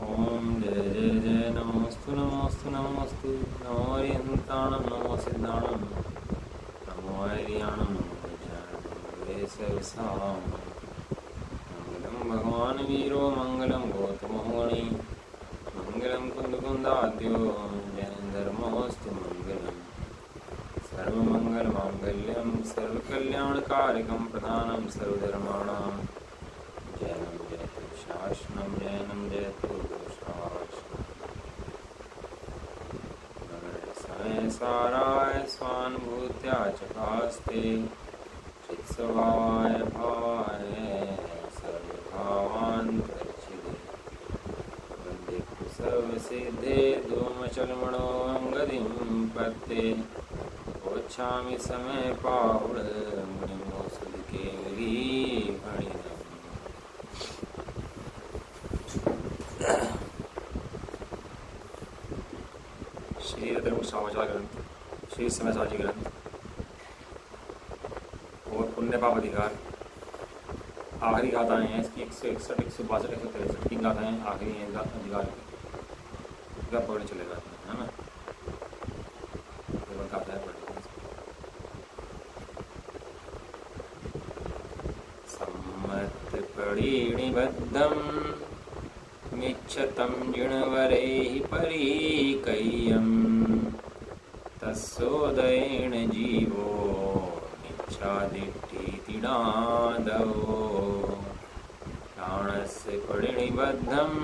ओम जय जय जय नमोस्तु नमोस्तु नमोस्तु नमो हरिहंताणं नमो सिद्धाणं नमो हरियाणं नमो वैश्यवसां मंगलं भगवान् वीरो मंगलं गौतमोहनि मंगलं कुन्दकुन्दाद्यो जयधर्मोऽस्तु मंगलम् सर्वमङ्गलमाङ्गल्यं सर्वकल्याणकारिकं प्रधानं सर्वधर्माणां जयनं जयतु शासनं जयनं जयतु शासनं साराय स्वानुभूत्या चकास्ते चित्स्वभावाय भावाय सर्वभावान्तर्चिदे वन्दे सर्वसिद्धे धूमचलमणोऽङ्गदिं पत्ते गोच्छामि समय पावड़ मुनिमो सुध के भणिनम् श्री धर्म समाचार ग्रंथ श्री समय साची ग्रंथ और पुण्य पाप अधिकार आखिरी गाथाएं हैं इसकी 161, 162, 163 तीन गाथाएं आखिरी हैं अधिकार का पढ़ने चलेगा है ना। गाथा है सम्मत परीणिबद्धं मिच्छतं जिणवरैः परीकय्यं तस्सोदयेन जीवो मिच्छादिट्ठीतिडादवो प्राणस्य परिणिबद्धम्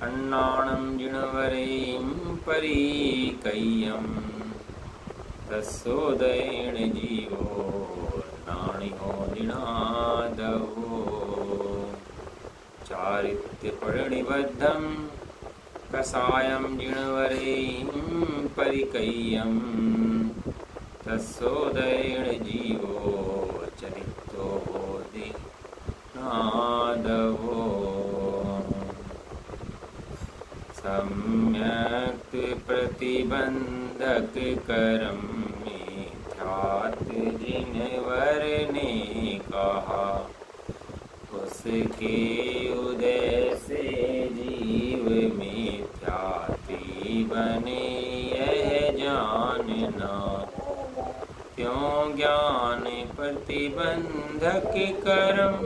अन्नाणं जिणवरैः परीकय्यं तस्सोदयेन जीवो नाणिहो निनादवो चारित्यपरिणिबद्धं कषायं जिणवरैः परिकय्यं तस्सोदयेन जीवो चरितो नादवो सम्यक् प्रतिबंधककरं मिथ्यात् जिनवर ने कहा उसके उदय से जीव मिथ्याति बने यह जानना क्यों ज्ञान प्रतिबंधक करम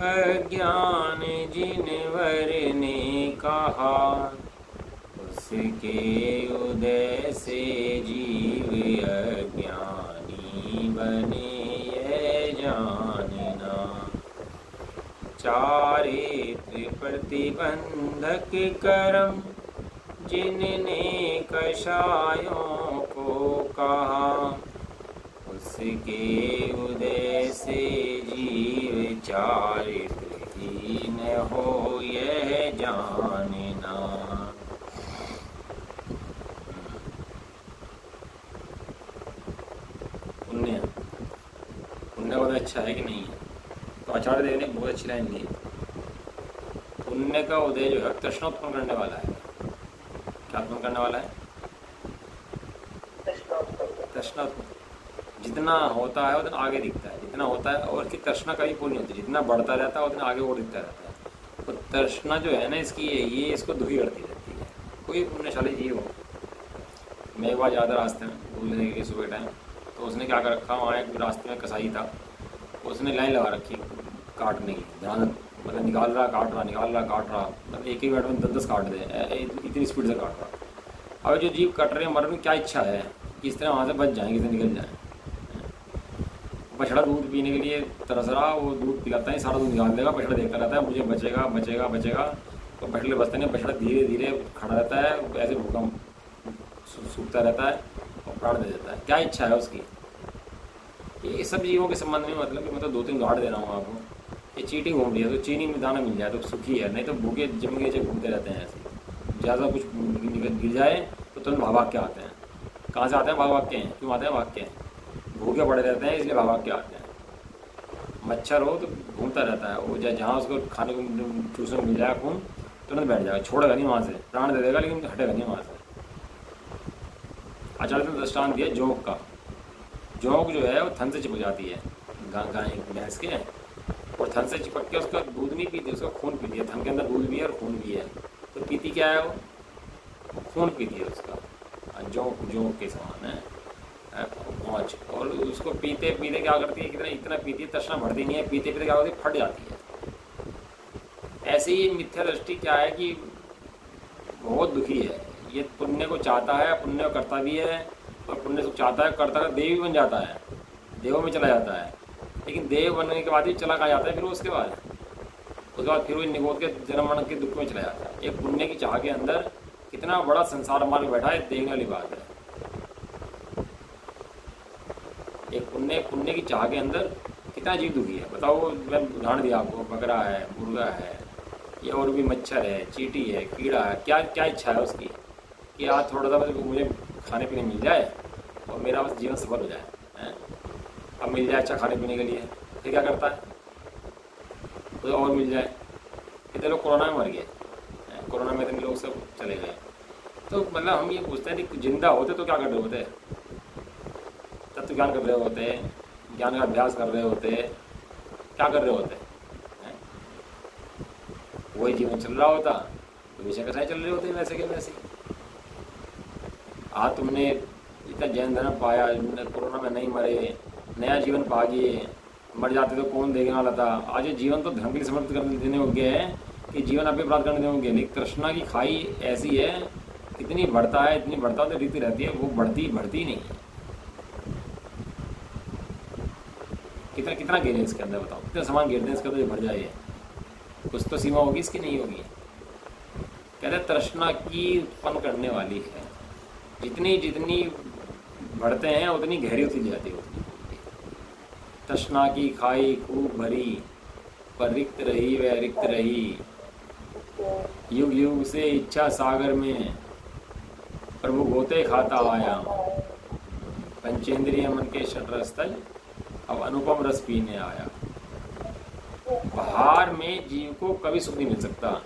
अज्ञान जिनवर ने कहा उसके उदय से जीव अज्ञानी बने यह जानना चारित्र प्रतिबंधक करम जिनने कषायों को कहा उसके उदय से जीव चारित्रहीन हो यह जानना। पुण्य पुण्य बहुत अच्छा है कि नहीं है? तो आचार्य देव ने बहुत अच्छी लाइन दी। पुण्य का उदय जो है तृष्णा उत्पन्न करने वाला है। क्या उत्पन्न करने वाला है? तृष्णा। जितना होता है उतना आगे दिखता है, जितना होता है, और इसकी तृष्णा कभी पूरी नहीं होती। जितना बढ़ता रहता है उतना आगे और दिखता रहता है। तो तृष्णा जो है ना इसकी, ये इसको दुखी करती रहती है। कोई पुण्यशाली जीव हो, मैं एक बार ज़्यादा रास्ते में दूध लेने के लिए सुबह टाइम, तो उसने क्या कर रखा, वहाँ एक रास्ते में कसाई था, उसने लाइन लगा रखी काटने की। ध्यान मतलब निकाल रहा काट रहा, निकाल रहा काट रहा, मतलब एक ही मिनट में 10-10 काट दे, इतनी स्पीड से काट रहा। अब जो जीव कट रहे हैं मरने में क्या इच्छा है, किस तरह वहाँ से बच जाएँ, किस तरह निकल जाए। बछड़ा दूध पीने के लिए तरस रहा, वो दूध पिलाता है, सारा दूध निकाल देगा। बछड़ा देखता रहता है मुझे बचेगा बचेगा बचेगा, तो बछड़े बचते नहीं। बछड़ा धीरे धीरे खड़ा रहता है, ऐसे भूकंप सूखता रहता है और प्राण दे देता है। क्या इच्छा है उसकी? ये सब जीवों के संबंध में मतलब कि मतलब 2-3 गाड़ दे रहा हूँ आपको। ये चीटी घूम रही है तो चीनी में दाना मिल जाए तो सुखी है, नहीं तो भूखे जम के घूमते रहते हैं ऐसे। ज़्यादा कुछ गिर जाए तो तुरंत भाग के आते हैं। कहाँ से आते हैं? भाग के हैं। क्यों आते हैं? भाग के हैं। भूखे पड़े रहते हैं इसलिए भाग के आते हैं। मच्छर हो तो घूमता रहता है, वो जहाँ उसको खाने को चूसने को मिल जाए खून, तुरंत बैठ जाएगा, छोड़ेगा नहीं वहाँ से, प्राण दे देगा लेकिन हटेगा नहीं वहाँ से। आचार्य ने दृष्टांत दिया जोंक का। जोंक जो है वो थन से चिपक जाती है गाय भैंस के, और थन से चिपक के उसका दूध नहीं पीती, उसका खून पीती है। थन के अंदर दूध भी है और खून भी है, तो पीती क्या है वो? खून पीती है उसका, जोंक के समान है पहुँच। और उसको पीते पीते क्या करती है, कितना इतना पीती है, तृष्णा बढ़ती नहीं है, पीते पीते क्या होती है, फट जाती है। ऐसे ही मिथ्या दृष्टि क्या है कि बहुत दुखी है, ये पुण्य को चाहता है, पुण्य को करता भी है, और पुण्य को चाहता है, करता है, देव भी बन जाता है, देवों में चला जाता है। लेकिन देव बनने के बाद ही चला कहाँ जाता है फिर? उसके बाद फिर वो निगोद के जन्म मरण के दुख में चला जाता है। एक पुण्य की चाह के अंदर कितना बड़ा संसार मार्ग बैठा है, देखने वाली बात है। एक पुण्य की चाह के अंदर कितना जीव दुखी है, बताओ। मैं उदाहरण दिया आपको, बकरा है, मुर्गा है, या और भी मच्छर है, चींटी है, कीड़ा है, क्या क्या इच्छा है उसकी कि आज थोड़ा सा मुझे खाने पीने मिल जाए और मेरा बस जीवन सफल हो जाए, हैं? अब मिल जाए अच्छा खाने पीने के लिए, फिर क्या करता है? तो और मिल जाए। कितने लोग कोरोना में मर गए, कोरोना में इतने लोग सब चले गए। तो मतलब हम ये पूछते हैं कि जिंदा होते तो क्या कर रहे होते? तत्व ज्ञान कर रहे होते, ज्ञान का अभ्यास कर रहे होते, क्या कर रहे होते? वही जीवन चल रहा होता तो विषय कथाएं चल रहे होते वैसे के वैसे। आज तुमने इतना जैन धर्म पाया, कोरोना में नहीं मरे, नया जीवन पा गए, मर जाते तो कौन देखने वाला था। आज ये जीवन तो धर्म के लिए समर्पित कर देने हो गए हैं कि जीवन आप प्राप्त करने होंगे। लेकिन तृष्णा की खाई ऐसी है, कितनी बढ़ता है, इतनी बढ़ता तो रीति रहती है, वो बढ़ती नहीं है। कितना कितना गिरे इसके अंदर, बताओ कितना सामान गिरते हैं इसके अंदर, भर जाए। कुछ तो सीमा होगी इसकी, नहीं होगी। कहते तृष्णा की उत्पन्न करने वाली है, जितनी जितनी बढ़ते हैं उतनी गहरी होती जाती है। तृष्णा की खाई खूब भरी, पर रिक्त रही वह रिक्त रही, युग युग से इच्छा सागर में प्रभु गोते खाता आया। पंचेंद्रिय मन के षटरस्थल अब अनुपम रस पीने आया। बाहर में जीव को कभी सुख नहीं मिल सकता,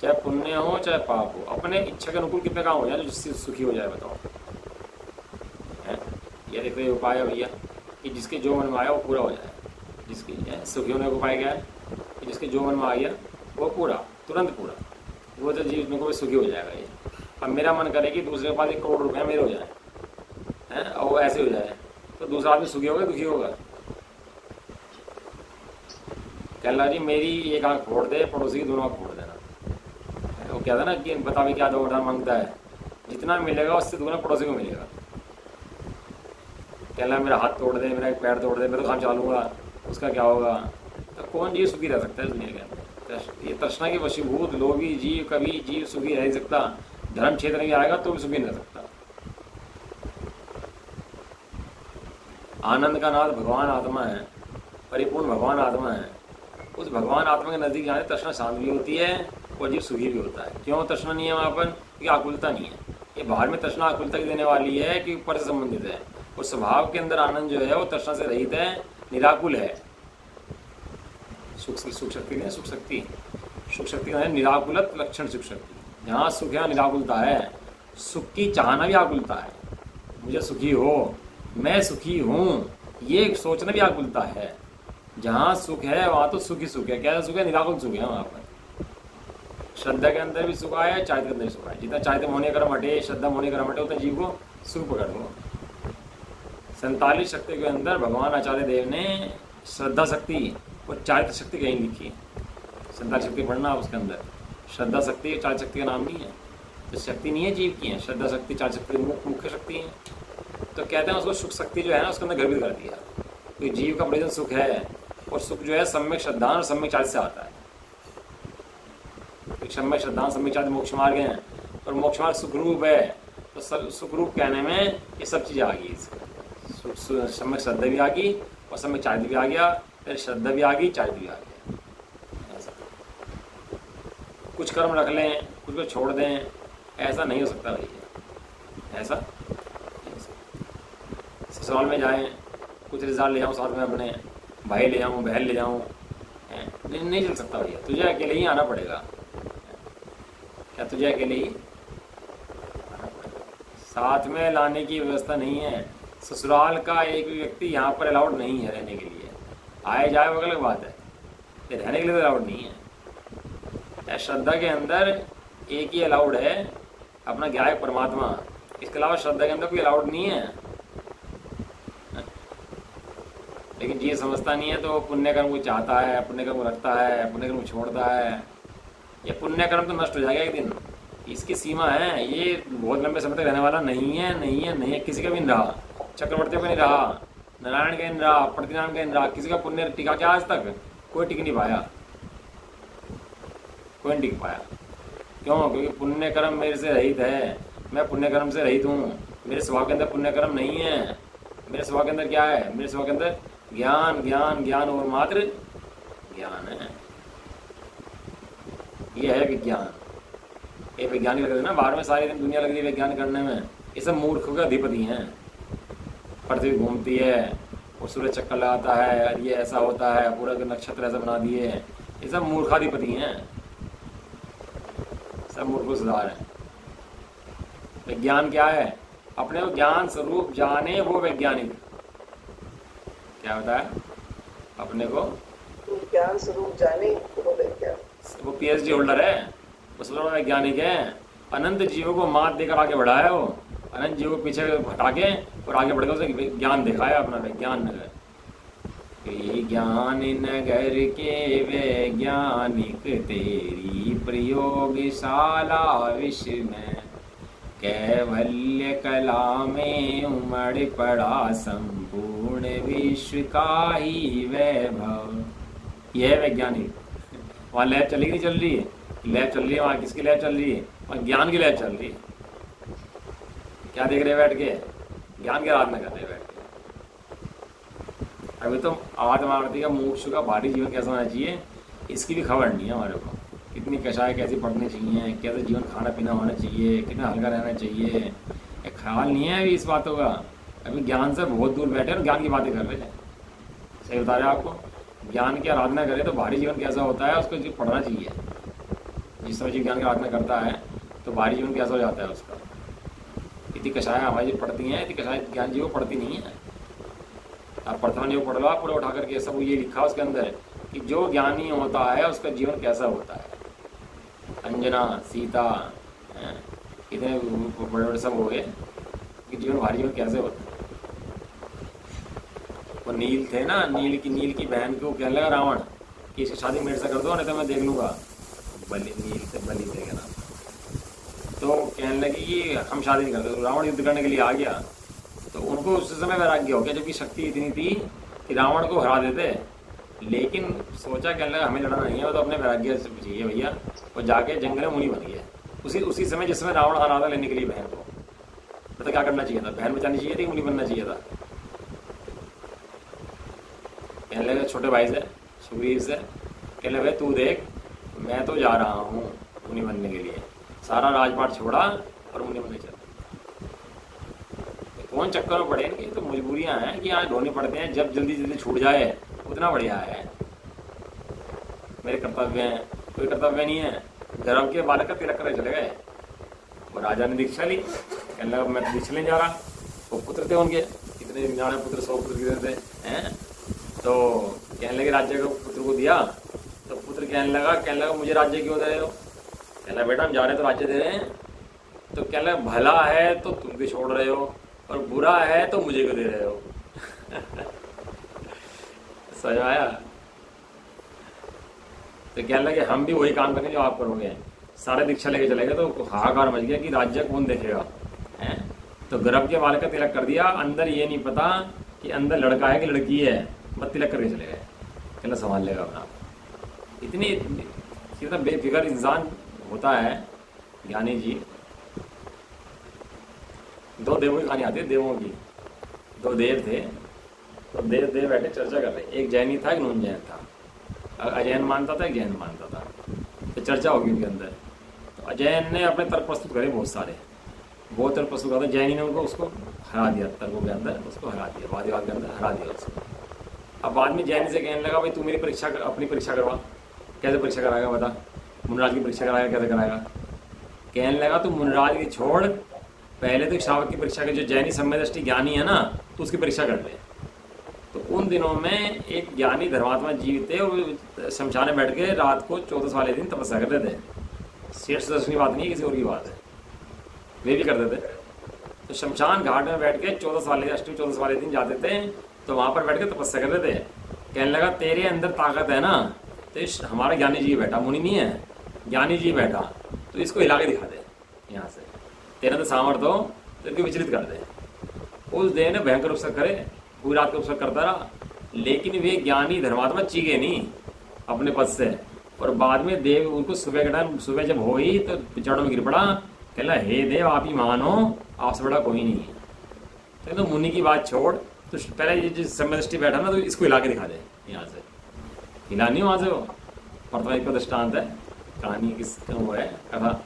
चाहे पुण्य हो चाहे पाप हो। अपने इच्छा के अनुकूल कितने काम हो जाए जिससे सुखी हो जाए, बताओ। ये देखो ये उपाय है भैया कि जिसके जो मन में आया वो पूरा हो जाए। जिसकी सुखी होने का उपाय क्या है कि जिसके जो मन में आ गया वो पूरा, तुरंत पूरा, वो तो जीव को भी सुखी हो जाएगा। ये अब मेरा मन करे कि दूसरे के पास 1 करोड़ रुपया मेरे हो जाए, हैं, और वो ऐसे हो जाए, तो दूसरा आदमी सुखी होगा दुखी होगा? कह रहा जी मेरी एक आँख फोड़ दे, पड़ोसी की दोनों आँख फोड़ देना। वो कहता ना कि बता भी क्या दो उधार मांगता है, जितना मिलेगा उससे दुगना पड़ोसी को मिलेगा। कह रहा मेरा हाथ तोड़ दे, मेरा एक पैर तोड़ दे, मैं तो काम चालूंगा, उसका क्या होगा? तो कौन जीव सुखी रह सकता है दुनिया के अंदर? ये तृष्णा के वशीभूत लोभी जीव कभी जीव सुखी रह सकता। धर्म क्षेत्र में आएगा तो भी सुखी नहीं रह सकता। आनंद का नाथ भगवान आत्मा है, परिपूर्ण भगवान आत्मा है। उस भगवान आत्मा के नजदीक जाने तृष्णा शांत भी होती है और जीव सुखी भी होता है। क्यों तृष्णा नहीं है वहाँ पर? क्योंकि आकुलता नहीं है। ये बाहर में तृष्णा आकुलता की देने वाली है कि ऊपर से संबंधित है। और स्वभाव के अंदर आनंद जो है वो तृष्णा से रहित है, निराकुल है। सुख शक्ति है निराकुलत लक्षण सुख शक्ति। जहाँ सुख है निराकुलता है। सुख की चाहना भी आकुलता है, मुझे सुखी हो, मैं सुखी हूँ, ये सोचना भी आकुलता है। जहाँ सुख है वहाँ तो सुख ही सुख है। क्या सुख है? निराकुल सुख है वहाँ पर। श्रद्धा के अंदर भी सुख आया है, चाहते के अंदर भी सुख आया। जितना चाहते मोने कर्म हटे, श्रद्धा मोने कर्म हटे, उतना जीव को सुख पकड़ लो। 47 शक्ति के अंदर भगवान आचार्य देव ने श्रद्धा शक्ति और चारित्र शक्ति कहीं लिखी है। 47 शक्ति पढ़ना उसके अंदर। श्रद्धा शक्ति और चारित्र शक्ति का नाम नहीं है, तो शक्ति नहीं है जीव की है। श्रद्धा शक्ति चारित्र शक्ति मुख्य शक्ति है। तो कहते हैं उसको सुख शक्ति जो है ना उसके अंदर गर्भित कर दिया। तो जीव का प्रयोजन सुख है, और सुख जो है सम्यक श्रद्धा और सम्यक चारित्र से आता है। सम्यक श्रद्धा सम्यक चारित्र मोक्ष मार्ग है, और मोक्ष मार्ग सुखरूप है। तो सुखरूप कहने में ये सब चीज़ें आ गई। सम्यक श्रद्धा भी आ गई और सम्यक चारित्र भी आ गया, फिर श्रद्धा भी आ गई, चारित्र भी आ गया। ऐसा कुछ कर्म रख लें, कुछ को छोड़ दें, ऐसा नहीं हो सकता भैया। ऐसा ससुराल में जाएं, कुछ रिजल्ट ले आऊँ साथ में, अपने भाई ले आऊँ, बहन ले जाऊँ, नहीं चल सकता भैया। तुझे अकेले ही आना पड़ेगा। क्या तुझे अकेले ही आना पड़ेगा? साथ में लाने की व्यवस्था नहीं है। ससुराल का एक भी व्यक्ति यहाँ पर अलाउड नहीं है रहने के लिए। आए जाए वो अलग बात है, ये रहने के लिए तो अलाउड नहीं है। श्रद्धा के अंदर एक ही अलाउड है, अपना ज्ञायक परमात्मा। इसके अलावा श्रद्धा के अंदर कोई अलाउड नहीं है। लेकिन ये समझता नहीं है, तो पुण्य कर्म को चाहता है, पुण्य कर्म को रखता है, पुण्य कर्म को छोड़ता है। ये पुण्य कर्म तो नष्ट हो जाएगा एक दिन, इसकी सीमा है। ये बहुत लंबे समय तक रहने वाला नहीं है, नहीं है, नहीं है। किसी का भी नहीं रहा, चक्रवर्ती का नहीं रहा, नारायण का नहीं रहा, प्रतिनारायण का नहीं रहा। किसी का पुण्य टिका क्या आज तक? कोई टिक नहीं पाया, कोई नहीं टिक पाया। क्यों? क्योंकि पुण्य कर्म मेरे से रहित है, मैं पुण्य कर्म से रहित हूँ। मेरे स्वभाव के अंदर पुण्य कर्म नहीं है। मेरे स्वभाव के अंदर क्या है? मेरे स्वभाव के अंदर ज्ञान, ज्ञान, ज्ञान और मात्र ज्ञान है। ये है विज्ञान। ये वैज्ञानिक लग रहे ना, बाहर में सारी दिन दुनिया लग रही है विज्ञान करने में। ये सब मूर्खों के अधिपति हैं। पृथ्वी घूमती है और सूरज चक्कर लगाता है, और ये ऐसा होता है, पूरा नक्षत्र ऐसा बना दिए। ये सब मूर्खाधिपति हैं, सब मूर्खों सुधार है। विज्ञान क्या है? अपने को ज्ञान स्वरूप जाने वो वैज्ञानिक। क्या होता है? अपने को ज्ञान स्वरूप जाने वो वैज्ञानिक। वो PhD होल्डर है, वो सबसे बड़ा वैज्ञानिक है। अनंत जीवों को मात देकर आगे बढ़ाया है वो, अनंत जीवों को पीछे हटा के और आगे बढ़कर उसे ज्ञान दिखाया, अपना विज्ञान नगर। ज्ञान नगर के वैज्ञानिक तेरी प्रयोगशाला विश्व में, कैवल्य कला में उमड़ पड़ा संपूर्ण विश्व का ही वैभव। यह है वैज्ञानिक। वहाँ लैब चली नहीं चल रही है? लैब चल रही है। वहाँ किसकी लैब चल रही है? वहाँ ज्ञान की लैब चल रही है। क्या देख रहे हैं बैठ के? ज्ञान की आराधना कर रहे हैं बैठ के। अभी तो आत्मा आरती का, मोक्ष का भारी जीवन कैसा होना चाहिए इसकी भी खबर नहीं है हमारे को। कितनी कषाय कैसी पढ़नी चाहिए, कैसे जीवन खाना पीना होना चाहिए, कितना हल्का रहना चाहिए, एक ख्याल नहीं है अभी इस बातों का। अभी ज्ञान से बहुत दूर बैठे और ज्ञान की बातें कर रहे हैं। सही बता रहे हैं आपको। ज्ञान की आराधना करें तो भारी जीवन कैसा होता है उसको जो पढ़ना चाहिए। जिस समय जीव ज्ञान की आराधना करता है तो भारी जीवन कैसा हो जाता है उसका। इतनी कषाय हमारी पढ़ती हैं, इतनी कषाय ज्ञान जीव पढ़ती नहीं है। आप प्रथम योग पढ़ लो, आप पूरा उठा करके सब ये लिखा उसके अंदर कि जो ज्ञानी होता है उसका जीवन कैसा होता है। अंजना, सीता, इतने बड़े बड़े सब हो गए कि जीवन भारी जीवन कैसे होता है। वो नील थे ना, नील की बहन को कहने लगा रावण कि इसकी शादी मेरे से कर दो नहीं तो मैं देख लूँगा। बलि, नील से बलि थे क्या नाम। तो कहने लगी कि हम शादी नहीं करते। तो रावण युद्ध करने के लिए आ गया। तो उनको उस समय वैराग्य हो गया, जबकि शक्ति इतनी थी कि रावण को हरा देते। लेकिन सोचा कहने लगा हमें लड़ना नहीं है, वो तो अपने वैराग्य से चाहिए भैया। वो जाके जंगल में मुनि बन गया उसी समय जिस समय रावण हरा था लेने के लिए बहन को। तो क्या करना चाहिए था? बहन बचानी चाहिए थी, मुनि बनना चाहिए था। कहने लगे छोटे भाई से, सुग्रीव से, कहने लगे तू देख मैं तो जा रहा हूँ मुनि बनने के लिए। सारा राजपाट छोड़ा और मुनि बनने चला। कौन चक्कर में पड़े? कि तो मजबूरियां हैं कि यहाँ ढोने पड़ते हैं। जब जल्दी जल्दी छूट जाए उतना बढ़िया है। मेरे कर्तव्य हैं, कोई कर्तव्य नहीं है। गर्भ के बालक का तिलक करके चले गए। वो राजा ने दीक्षा ली, कहने लगा मैं दीक्षा लेने जा रहा। वो पुत्र थे उनके, कितने 99 पुत्र, 100 पुत्र कितने थे हैं। तो कहने लगे राज्य को पुत्र को दिया। तो पुत्र कहने लगा मुझे राज्य क्यों दे रहे हो? कहना बेटा हम जा रहे हैं तो राज्य दे रहे हैं। तो कहने लगा भला है तो तुम भी छोड़ रहे हो और बुरा है तो मुझे क्यों दे रहे हो? समझ आया? तो कहने लगे हम भी वही काम करेंगे जो आप करोगे। सारे दीक्षा लेके चले गए। तो हाहाकार मच गया कि राज्य कौन देखेगा हैं। तो गर्भ के बालक का तिलक कर दिया। अंदर ये नहीं पता कि अंदर लड़का है कि लड़की है, बस तिलक करके चले गए। कहना संभाल लेगा अपना। इतनी बेफिक्र इंसान होता है ज्ञानी जी। दो देवों की कहानी आती है, देवों की। दो देव थे, तो देव बैठे चर्चा कर रहे। एक जैनी था, एक नून जैन था। अजैन मानता था, एक जैन मानता था। तो चर्चा होगी उनके अंदर। तो अजैन ने अपने तर्क प्रस्तुत करे बहुत तर्क प्रस्तुत करते। जैनी ने उसको हरा दिया, तर्कों के अंदर उसको हरा दिया, वाद विवाद के अंदर हरा दिया उसको। अब बाद में जैनी से कहने लगा भाई तू मेरी अपनी परीक्षा करवा। कैसे परीक्षा कराएगा बता? मुनराज की परीक्षा कराएगा, कैसे कराएगा? कहने लगा तू मुनराज की छोड़, पहले तो श्रावक की परीक्षा के, जो जैनी सम्यदृष्टि ज्ञानी है ना, तो उसकी परीक्षा कर ले। तो उन दिनों में एक ज्ञानी धर्मात्मा जीव थे और शमशान में बैठ के रात को 14 वाले दिन तपस्या करते थे। शेष दर्शन की बात नहीं है, किसी और की बात है, वे भी करते थे। तो शमशान घाट में बैठ के 14 वाले अष्टमी 14 वाले दिन जाते थे, तो वहाँ पर बैठ के तपस्या करते थे। कहने लगा तेरे अंदर ताकत है ना, तो इस हमारा ज्ञानी जी बैठा, मुनि नहीं है, ज्ञानी जी बैठा, तो इसको हिला के दिखा दे यहाँ से, तेरा तो सामर्थ्य हो तो इनको विचलित कर दे। उस दिन भयंकर उपसर्ग करे, पूरी रात को उपसर्ग करता रहा, लेकिन वे ज्ञानी धर्मात्मा चीखे नहीं अपने पद से। और बाद में देव उनको सुबह के टाइम, सुबह जब हो ही तो चरणों में गिर पड़ा, कहला हे देव आप ही महान हो, आपसे बड़ा कोई नहीं है। तो मुनि की बात छोड़, तो पहले ये जिस समय दृष्टि बैठा ना, तो इसको हिला के दिखा दे यहाँ से। हिला नहीं वहाँ से, वो परतवाई का दृष्टांत है, कहानी किसका वो है कथा।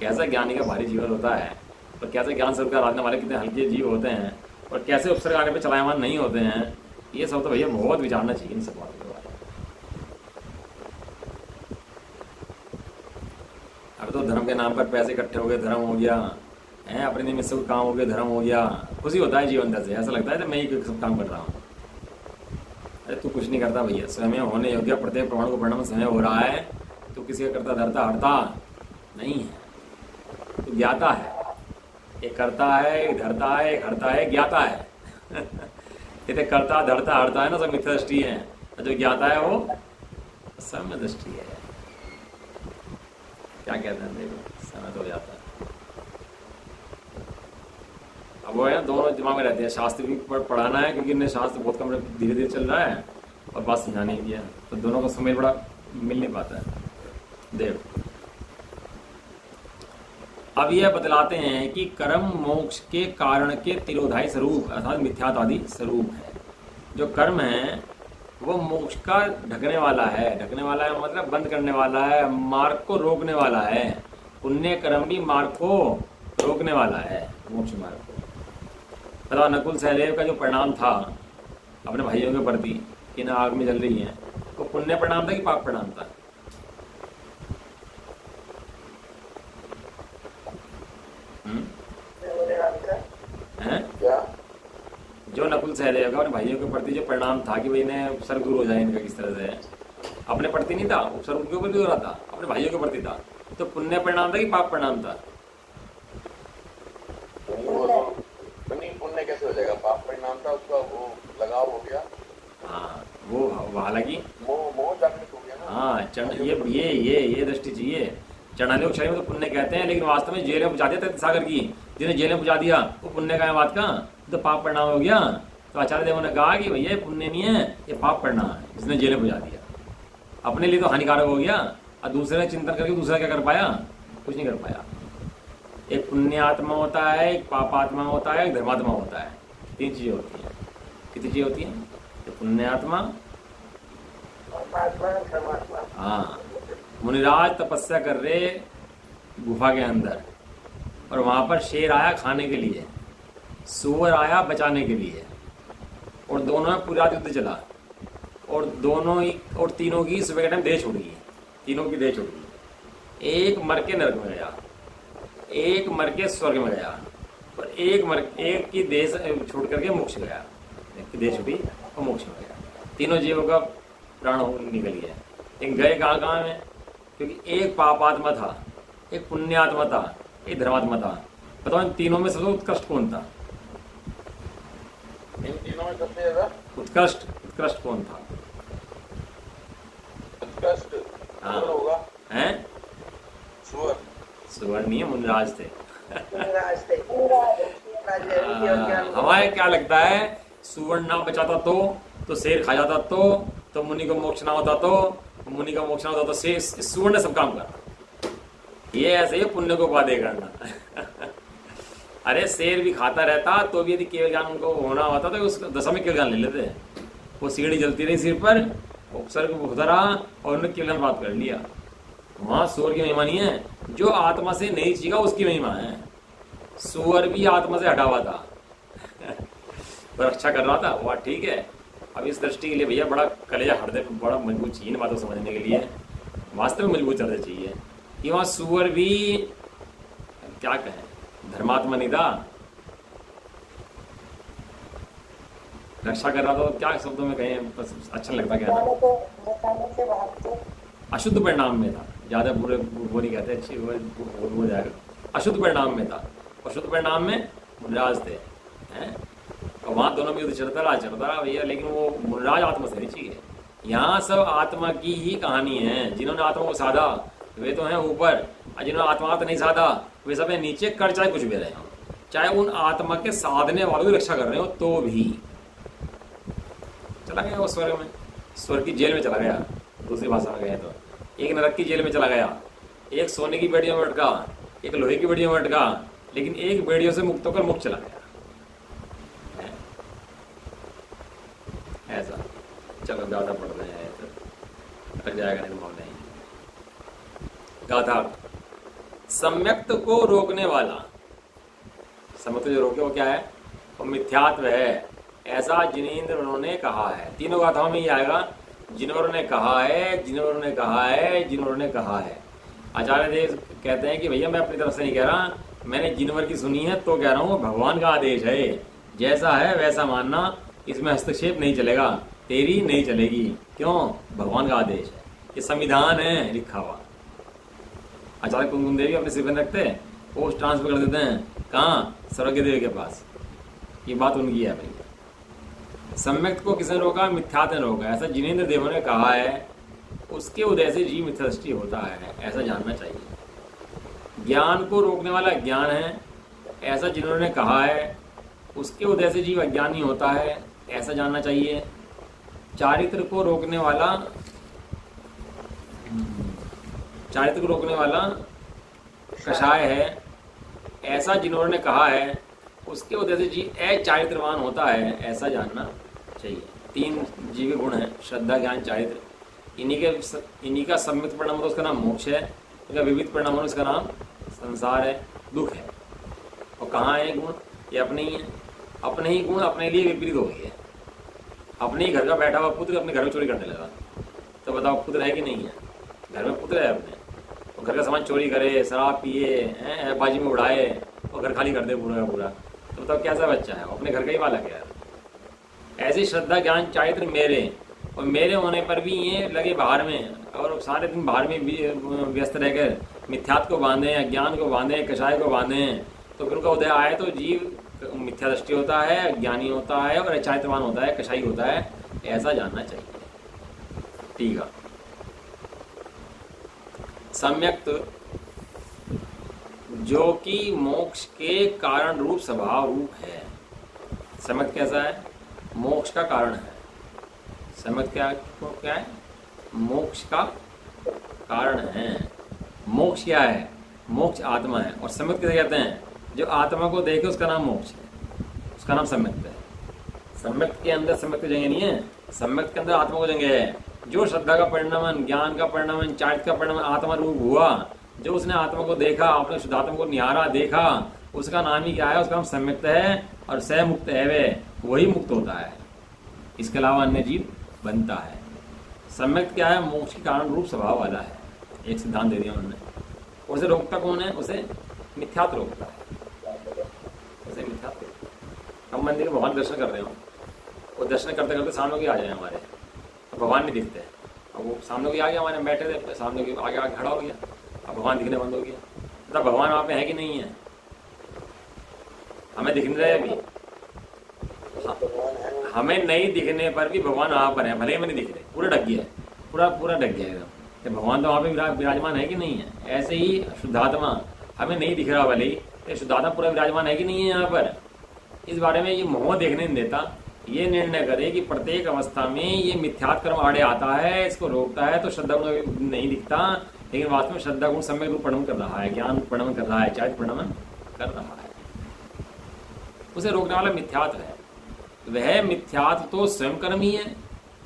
कैसा ज्ञानी का भारी जीवन होता है, और कैसे ज्ञान स्वरूप का आराधने वाले कितने हल्के जीव होते हैं, और कैसे उपसर्ग आने पर चलायमान नहीं होते हैं। ये सब तो भैया बहुत विचारना चाहिए इन सब बातों के बारे में। अब तो धर्म के नाम पर पैसे इकट्ठे हो गए, धर्म हो गया है, अपने निमित्त से काम हो गया, धर्म हो गया, खुशी होता है जीवन से, ऐसा लगता है तो मैं ही सब काम कर रहा हूँ। अरे तू कुछ नहीं करता भैया, स्वयं होने योग्य प्रत्येक प्रमाण को पढ़ना में समय हो रहा है, तो किसी का करता धरता हरता नहीं है, तो ज्ञाता है। एक करता है, एक धरता है, एक हरता है, ज्ञाता है। ये करता धरता हरता है ना, सब मिथ्या दृष्टि है, जो ज्ञाता है वो सम्य दृष्टि है। क्या कहते हैं देखो, समय तो हो जाता है। अब वो है दोनों दिमाग में रहते हैं, शास्त्र भी पढ़ाना है क्योंकि इन्हें शास्त्र बहुत कम धीरे धीरे चल रहा है, और बात समझाने की है, तो दोनों का समय बड़ा मिल नहीं पाता है। देखो अब यह बतलाते हैं कि कर्म मोक्ष के कारण के तिरोधाई स्वरूप अर्थात मिथ्यात्वादी स्वरूप है। जो कर्म है वो मोक्ष का ढकने वाला है, ढकने वाला है मतलब बंद करने वाला है, मार्ग को रोकने वाला है। पुण्य कर्म भी मार्ग को रोकने वाला है, मोक्ष मार्ग को। पता नकुल सहदेव का जो परिणाम था अपने भाइयों के प्रति कि ना आग में जल रही है, वो पुण्य परिणाम था कि पाप परिणाम था? जो नकुल सहदेव का अपने भाइयों के प्रति जो परिणाम था कि भाई इन्हें उपसर्ग दूर हो जाए इनका, किस तरह से अपने प्रति नहीं था, उपसर्ग उनके ऊपर भी हो रहा था, अपने भाइयों के प्रति था। तो पुण्य परिणाम था कि पाप परिणाम था? पुण्य कैसे हो जाएगा? पाप परिणाम था, उसका वो लगाव हो गया। हाँ वो हालांकि मोह जागृत हो गया ना। हाँ ये दृष्टि चाहिए। चढ़ाने शरीर में तो पुण्य कहते हैं, लेकिन वास्तव में जेल में पहुंचा दिया सागर की, जिन्हें जेल में पहुंचा दिया वो पुण्य का है बात का, तो पाप परिणाम हो गया। तो आचार्य देव ने कहा कि भैया पुण्य नहीं है, ये पाप परिणाम है, जिसने जेल में पहुंचा दिया। अपने लिए तो हानिकारक हो गया, और दूसरे ने चिंतन करके दूसरा क्या कर पाया? कुछ नहीं कर पाया। एक पुण्यात्मा होता है, एक पापात्मा होता है, एक धर्मात्मा होता है। 3 चीजें होती हैं। कितनी चीजें होती हैं? पुण्यात्मा, हाँ। मुनिराज तपस्या कर रहे गुफा के अंदर, और वहां पर शेर आया खाने के लिए, सुअर आया बचाने के लिए, और दोनों में पूरा युद्ध चला, और तीनों की सुबह के टाइम देह छूट गई, तीनों की देह छूट गई। एक मर के नरक में गया, एक मर के स्वर्ग में गया, और एक की देह छूट करके मोक्ष गया। एक की देह छूटी और मोक्ष में गया। तीनों जीवों का प्राण निकल गया। एक गए कहाँ में? क्योंकि एक पापात्मा था, एक पुण्यात्मा था, एक धर्मात्मा था। बताओ इन तीनों में सबसे उत्कृष्ट कौन था? इन तीनों में सबसे ज्यादा उत्कृष्ट कौन था? उत्कृष्ट हाँ होगा हैं? सुअर नहीं है, मुनिराज थे। हमारे क्या लगता है, सुअर ना बचाता तो शेर खा जाता, तो मुनि को मोक्ष ना होता, तो मुनि का मोक्ष ना होता, तो सुअर ने सब काम करा। ये ऐसे ही पुण्य को उपादेय करना। अरे शेर भी खाता रहता तो भी यदि केवल ज्ञान उनको होना होता तो उस दशा में केवल ज्ञान ले लेते। वो सीढ़ी जलती रही सिर पर, उपसर्ग होता रहा, और उन्होंने केवल ज्ञान प्राप्त कर लिया। वहां सुअर की महिमा नहीं है, जो आत्मा से नहीं सीखा उसकी महिमा है। सुअर भी आत्मा से हटा हुआ था, तो रक्षा कर रहा था, वह ठीक है। अब इस दृष्टि के लिए भैया बड़ा कलेजा हृदय बड़ा मजबूत चाहिए इन बातों को समझने के लिए, वास्तव में मजबूत हृदय चाहिए कि वहाँ सुअर भी क्या कहें, धर्मात्मा नहीं था, रक्षा कर रहा था, तो क्या शब्दों में कहें, बस अच्छा लगता क्या ना। बताने से बात तो अशुद्ध परिणाम में था, ज़्यादा बुरे वो नहीं कहते, अच्छी वो जाएगा। अशुद्ध परिणाम में था, अशुद्ध परिणाम में मुनराज थे, हैं। और वहाँ दोनों में युद्ध चलता रहा भैया, लेकिन वो मुनराज आत्मा से नहीं चाहिए। यहाँ सब आत्मा की ही कहानी है। जिन्होंने आत्मा को साधा वे तो हैं ऊपर, और जिन्होंने आत्मा को नहीं साधा वे सब हैं नीचे। कर चाहे कुछ भी रहे हो, चाहे उन आत्मा के साधने वालों की रक्षा कर रहे हो तो भी। चला गया वो स्वर्ग में, स्वर्ग की जेल में चला गया, दूसरी भाषा में गए तो। एक नरक की जेल में चला गया, एक सोने की बेड़ियों में अटका, एक लोहे की बेड़ियों में अटका, लेकिन एक बेड़ियों से मुक्त होकर मुक्त चला गया। ऐसा चलो गाथा पढ़ते हैं, अटक जाएगा नहीं तो नहीं। गाथा, सम्यक्त को रोकने वाला, सम्यक्त जो रोके वो क्या है, वो मिथ्यात्व है, ऐसा जिनेंद्र ने कहा है। तीनों गाथाओं में ये आएगा, जिनवर ने कहा है, जिनवर ने कहा है, जिनवर ने कहा है। आचार्य देव कहते हैं कि भैया मैं अपनी तरफ से नहीं कह रहा, मैंने जिनवर की सुनी है तो कह रहा हूँ, भगवान का आदेश है, जैसा है वैसा मानना, इसमें हस्तक्षेप नहीं चलेगा, तेरी नहीं चलेगी। क्यों? भगवान का आदेश है, ये संविधान है लिखा हुआ। आचार्य कुमकुम देवी अपने सिर पर रखते हैं, पोस्ट ट्रांसफर कर देते हैं कहाँ, सर्वज्ञ देव के पास। ये बात उनकी है भाई। सम्यक्त को किसने रोका? मिथ्यात्व ने रोका, ऐसा जिनेंद्र देव ने कहा है। उसके उदय से जीव मिथ्या दृष्टि होता है, ऐसा जानना चाहिए। ज्ञान को रोकने वाला ज्ञान है, ऐसा जिन्होंने कहा है। उसके उदय से जीव अज्ञानी होता है, ऐसा जानना चाहिए। चारित्र को रोकने वाला, चारित्र को रोकने वाला कषाय है, ऐसा जिन्होंने कहा है। उसके उदय से जीव अचारित्रवान होता है, ऐसा जानना चाहिए। तीन जीव गुण हैं, श्रद्धा, ज्ञान, चारित्र। इन्हीं का सम्मित परिणाम हो तो उसका नाम मोक्ष है, इनका विविध परिणाम हो उसका नाम संसार है, दुख है। और कहाँ है गुण? ये अपने ही है। अपने ही गुण अपने लिए विपरीत हो गई है। अपने ही घर का बैठा हुआ पुत्र अपने घर में चोरी करने लगा, तो बताओ पुत्र है कि नहीं है? घर में पुत्र है अपने, और घर का सामान चोरी करे, शराब पिए, बाजी में उड़ाए और घर खाली कर दे पूरा का पूरा, तो बताओ कैसा बच्चा है? अपने घर का ही बालक है। ऐसी श्रद्धा, ज्ञान, चारित्र मेरे, और मेरे होने पर भी ये लगे बाहर में, और सारे दिन बाहर में भी व्यस्त रहकर मिथ्यात्व को बांधे, अज्ञान को बांधे, कषाय को बांधे, तो फिर उनका उदय आए तो जीव मिथ्या दृष्टि होता है, ज्ञानी होता है, और अचारित्रवान होता है, कषाई होता है, ऐसा जानना चाहिए। ठीक है। सम्यक्त जो कि मोक्ष के कारण रूप स्वभाव रूप है। सम्यक्त कैसा है? मोक्ष का कारण है। सम्यक्त क्या है? मोक्ष का कारण है। मोक्ष क्या है? मोक्ष आत्मा है। और सम्यक्त किसे कहते हैं? जो आत्मा को देखे उसका नाम मोक्ष है, उसका नाम सम्यक्त है। सम्यक्त के अंदर सम्यक्त जगह नहीं है, सम्यक्त के अंदर आत्मा को जगह है। जो श्रद्धा का परिणामन, ज्ञान का परिणामन, चारित्र का परिणामन आत्मा रूप हुआ, जो उसने आत्मा को देखा, अपने शुद्धात्मा को निहारा, देखा, उसका नाम ही क्या है? उसका नाम सम्यक्त है। और स मुक्त है वे, वही मुक्त होता है, इसके अलावा अन्य जीव बनता है। सम्यक्त क्या है? मोक्ष के कारण रूप स्वभाव वाला है। एक सिद्धांत दे दिया उन्होंने। उसे रोकता कौन है? उसे मिथ्यात्व रोकता है, उसे मिथ्यात्व। हम मंदिर में भगवान दर्शन कर रहे हो, वो दर्शन करते करते सामने की आ जाए हमारे, अब भगवान नहीं दिखते, अब वो सामने की आ गया, हमारे बैठे थे, सामने की आगे आगे खड़ा हो गया, अब भगवान दिखने बंद हो गया। मतलब भगवान वहाँ पे है कि नहीं है? हमें दिख नहीं रहे अभी, हमें नहीं दिखने पर भी भगवान वहाँ पर है, भले ही हमें नहीं दिख रहे, पूरा ढक गया है, पूरा ढक गया एकदम, तो भगवान तो वहाँ पे विराजमान है कि नहीं है? ऐसे ही शुद्धात्मा हमें नहीं दिख रहा, भले ही शुद्धात्मा पूरा विराजमान है कि नहीं है यहाँ पर? इस बारे में ये मोह देखने नहीं देता। ये निर्णय करे कि प्रत्येक अवस्था में ये मिथ्यात्व कर्म आड़े आता है, इसको रोकता है, तो श्रद्धा गुण नहीं दिखता, लेकिन वास्तव में श्रद्धा गुण सम्यक रूप परिणमन कर रहा है, ज्ञान परिणमन कर रहा है, चारित्र परिणमन कर रहा है। उसे रोकने वाला मिथ्यात्व है। वह मिथ्यात्व तो स्वयं कर्म ही है,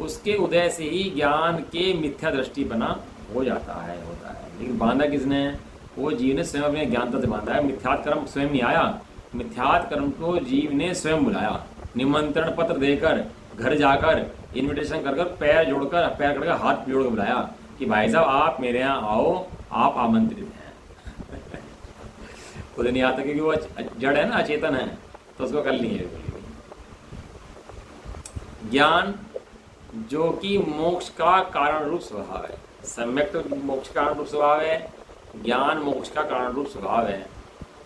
उसके उदय से ही ज्ञान के मिथ्या दृष्टि बना हो जाता है, होता है। लेकिन बांधा किसने? वो जीव ने स्वयं अपने ज्ञानता से बांधा है। मिथ्यात्व कर्म स्वयं नहीं आया, मिथ्यात्व कर्म को जीव ने स्वयं बुलाया, निमंत्रण पत्र देकर, घर जाकर, इनविटेशन कर कर, पैर जोड़कर, पैर करके हाथ जोड़ कर बुलाया कि भाई साहब आप मेरे यहाँ आओ, आप आमंत्रित हैं। खुद नहीं आता क्योंकि वो जड़ है ना, अचेतन है, तो उसको कर लिए। ज्ञान जो कि मोक्ष का कारण रूप स्वभाव है। सम्यक तो मोक्ष का कारण रूप स्वभाव है, ज्ञान मोक्ष का कारण रूप स्वभाव है।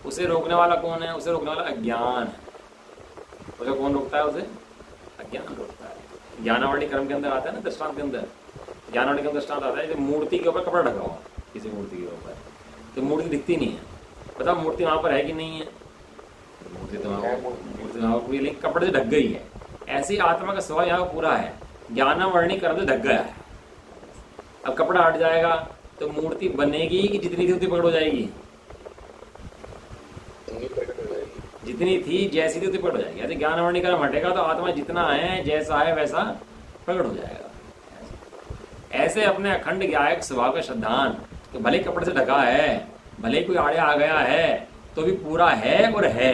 उसे रोकने वाला कौन है? उसे रोकने वाला अज्ञान है। उसे कौन रोकता है? उसे अज्ञान रोकता है। ज्ञानावरणी क्रम के अंदर आता है ना, दृष्टांत के अंदर ज्ञानावरणी का दृष्टांत आता है कि मूर्ति के ऊपर कपड़ा ढका हुआ, किसी मूर्ति के ऊपर, तो मूर्ति दिखती नहीं है। बताओ मूर्ति वहां पर है कि नहीं है? मूर्ति तो वहां पूरी, लेकिन कपड़े से ढक गई है। ऐसी आत्मा का स्वभाव यहाँ पूरा है, ज्ञानावरणी क्रम से ढक गया है। अब कपड़ा हट जाएगा तो मूर्ति बनेगी कि जितनी थी उतनी प्रकट हो जाएगी? जितनी थी जैसी थी उतनी प्रकट हो जाएगी। ऐसे ज्ञानावरणी क्रम हटेगा तो आत्मा जितना है, जैसा है वैसा प्रकट हो जाएगा। ऐसे अपने अखंड ज्ञायक स्वभाव का श्रद्धान, तो भले कपड़े से ढका है, भले कोई आड़े आ गया है, तो भी पूरा है और है।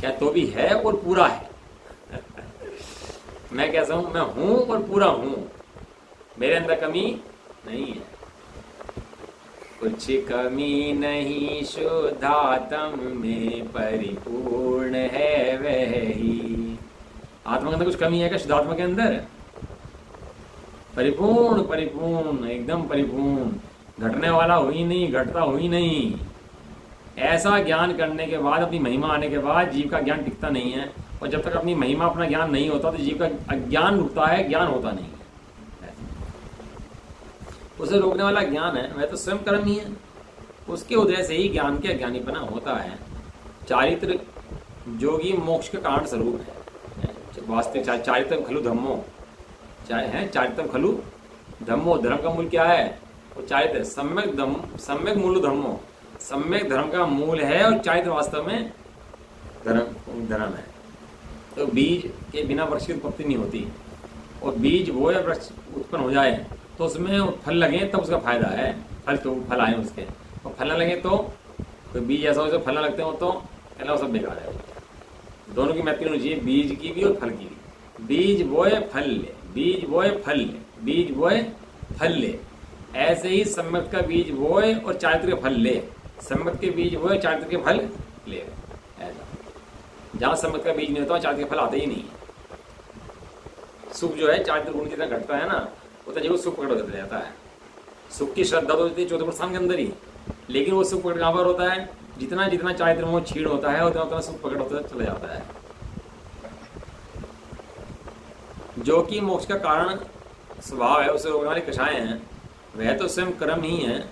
क्या तो भी है और पूरा है? मैं कैसा हूं? मैं हूं और पूरा हूं, मेरे अंदर कमी नहीं है, कुछ कमी नहीं, शुद्धात्म में परिपूर्ण है वही। आत्मा के अंदर कुछ कमी है क्या? शुद्धात्मा के अंदर परिपूर्ण, परिपूर्ण, एकदम परिपूर्ण, घटने वाला हो ही नहीं, घटता हो ही नहीं। ऐसा ज्ञान करने के बाद, अपनी महिमा आने के बाद जीव का ज्ञान टिकता नहीं है, और जब तक अपनी महिमा, अपना ज्ञान नहीं होता तो जीव का अज्ञान रुकता है, ज्ञान होता नहीं है। उसे रोकने वाला ज्ञान है, वह तो स्वयं कर्म ही है। उसके उदय से ही ज्ञान के अज्ञानीपना होता है। चारित्र जोगी मोक्ष के कारण स्वरूप है। वास्तविक चारित्रम खलु धम्मो, चारित्रम खलु धम्मो, धर्म का मूल क्या है? वो चारित्र, सम्यक मूल धम्मो, सम्यक धर्म का मूल है, और चारित्र वास्तव में धर्म है। तो बीज के बिना वृक्ष की उत्पत्ति नहीं होती, और बीज वो या वृक्ष उत्पन्न हो जाए तो उसमें फल लगे तब उसका फायदा है। फल आए उसके, और फल न लगे तो कोई बीज ऐसा हो, फल न लगते हो तो कहना वो सब बेकार है। दोनों की मैत्री होनी चाहिए, बीज की भी और फल की भी। बीज बोए फल ले, बीज बोए फल ले, बीज बोए फल ले। ऐसे ही सम्यक का बीज बोए और चारित्र के फल ले, सम्यक के बीज बोए चारित्र के फल ले। ऐसा जहां सम्यक का बीज नहीं होता चारित्र के फल आते ही नहीं। सुख जो है चारित्र गुण जितना घटता है ना, उतना जीव सुख प्रकट होता जाता है। सुख की श्रद्धा तो होती है चौथे प्रस्थान के अंदर ही, लेकिन वो सुख प्रकट कहां पर होता है? जितना जितना चारित्र मोह छीण होता है उतना उतना सुख प्रकट होता चला जाता है। जो कि मोक्ष का कारण स्वभाव है, उसे रोकने वाली कषाएं हैं, वह तो स्वयं कर्म ही है।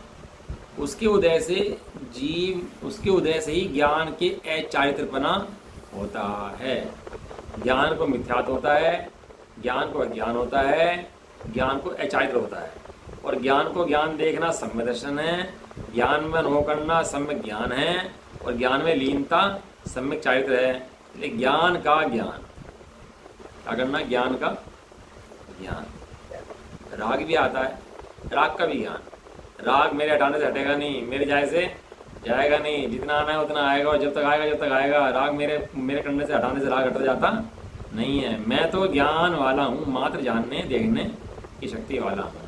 उसके उदय से जीव, उसके उदय से ही ज्ञान के अचारित्रपना होता है। ज्ञान को मिथ्यात्व होता है, ज्ञान को अज्ञान होता है, ज्ञान को अचारित्र होता है। और ज्ञान को ज्ञान देखना सम्यक दर्शन है, ज्ञान में अनुभव करना सम्यक ज्ञान है, और ज्ञान में लीनता सम्यक चारित्र है। इसलिए ज्ञान का ज्ञान क्या करना? ज्ञान का ज्ञान। राग भी आता है, राग का भी ज्ञान। राग मेरे हटाने से हटेगा नहीं, मेरे जाए से जाएगा नहीं, जितना आना है उतना आएगा, और जब तक आएगा। राग मेरे करने से, हटाने से राग हट जाता नहीं है। मैं तो ज्ञान वाला हूं, मात्र जानने देखने की शक्ति वाला हूं।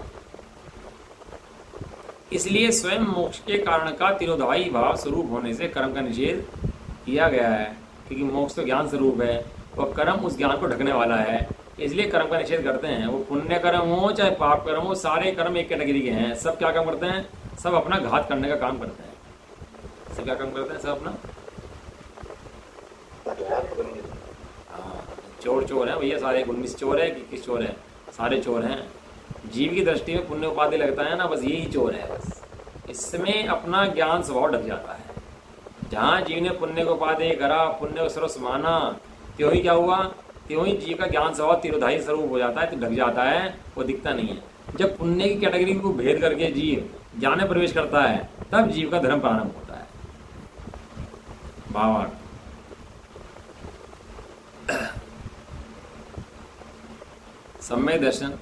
इसलिए स्वयं मोक्ष के कारण का तिरोधायी भाव स्वरूप होने से कर्म का निषेध किया गया है, क्योंकि मोक्ष तो ज्ञान स्वरूप है और कर्म उस ज्ञान को ढकने वाला है। इसलिए कर्म का निषेध करते हैं। वो पुण्य कर्म हो चाहे पाप कर्म हो, सारे कर्म एक कैटेगरी के हैं। सब क्या काम करते हैं? सब अपना घात करने का काम करते हैं। सब क्या काम करते हैं? सब अपना, चोर है भैया सारे। 19 चोर है कि किस चोर है? सारे चोर हैं। जीव की दृष्टि में पुण्य उपाधि लगता है ना, बस यही चोर है। बस इसमें अपना ज्ञान स्वभाव ढक जाता है। जहाँ जीव ने पुण्य को उपाधि करा, पुण्य को सर्वस्व माना, त्यों ही क्या हुआ? त्यों ही जीव का ज्ञान स्वभाव तिरोधायी स्वरूप हो जाता है, तो ढक जाता है, वो दिखता नहीं है। जब पुण्य की कैटेगरी को भेद करके जीव ज्ञान में प्रवेश करता है, तब जीव का धर्म प्रारंभ होता है। भावार्थ सम्यक दर्शन,